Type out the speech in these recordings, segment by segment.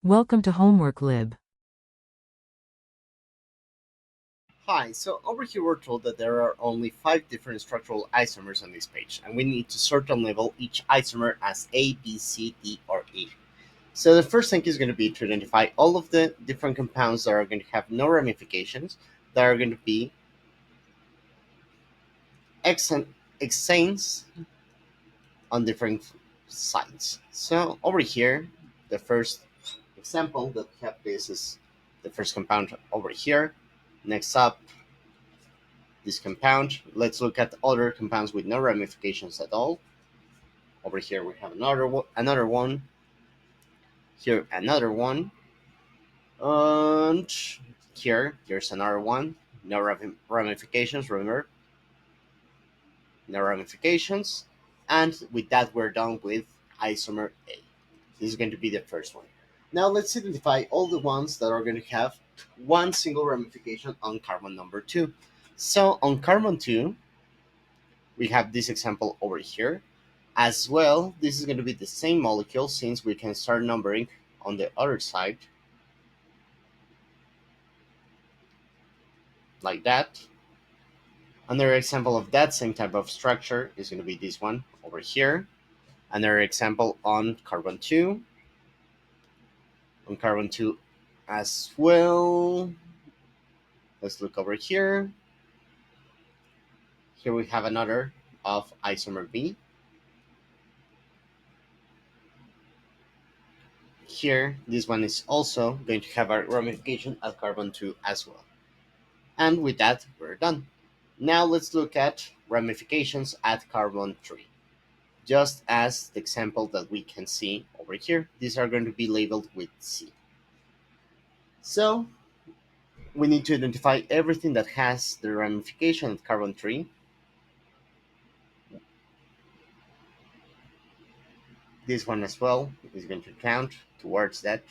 Welcome to Homework Lib. Hi, so over here we're told that there are only 5 different structural isomers on this page, and we need to sort and label each isomer as A, B, C, D, or E. So the first thing is going to be to identify all of the different compounds that are going to have no ramifications, that are going to be hexanes on different sides. So over here, the first example that we have this is the first compound over here. Next up, this compound. Let's look at other compounds with no ramifications at all. Over here we have another one. Here another one, and here there's another one. No ramifications. Remember, no ramifications. And with that, we're done with isomer A. This is going to be the first one. Now let's identify all the ones that are going to have one single ramification on carbon number 2. So on carbon 2, we have this example over here. As well, this is going to be the same molecule since we can start numbering on the other side, like that. Another example of that same type of structure is going to be this one over here. Another example on carbon 2. On carbon 2 as well. Let's look over here. Here we have another of isomer B. Here, this one is also going to have a ramification at carbon 2 as well. And with that, we're done. Now let's look at ramifications at carbon 3. Just as the example that we can see over here, these are going to be labeled with C. So we need to identify everything that has the ramification at carbon 3. This one as well is going to count towards that.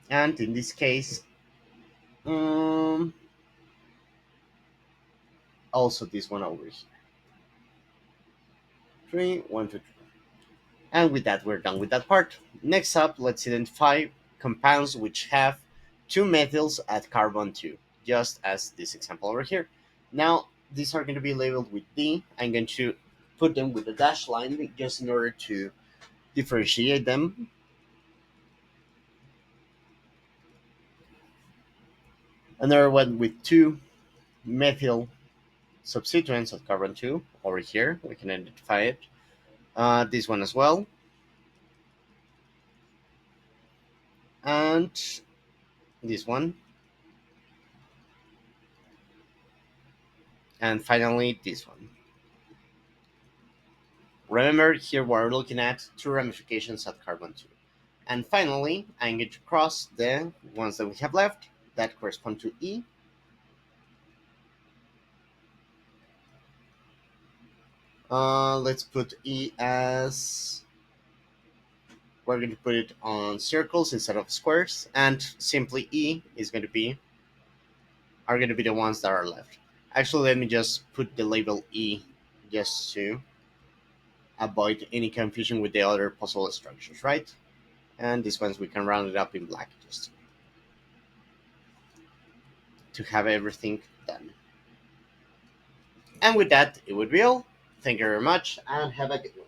And in this case, um, also this one over here. 3, 1, 2, 3. And with that, we're done with that part. Next up, let's identify compounds which have 2 methyls at carbon 2, just as this example over here. Now, these are going to be labeled with D. I'm going to put them with a dash line just in order to differentiate them. Another one with 2 methyl substituents at carbon 2 over here. We can identify it. This one as well. And this one. And finally, this one. Remember, here we're looking at 2 ramifications at carbon 2. And finally, I'm going to cross the ones that we have left that correspond to E. Let's put E as, we're going to put it on circles instead of squares, and simply E is going to be, are going to be the ones that are left. Actually, let me just put the label E just to avoid any confusion with the other possible structures, right? And these ones we can round it up in black just to have everything done. And with that, it would be all. Thank you very much and have a good one.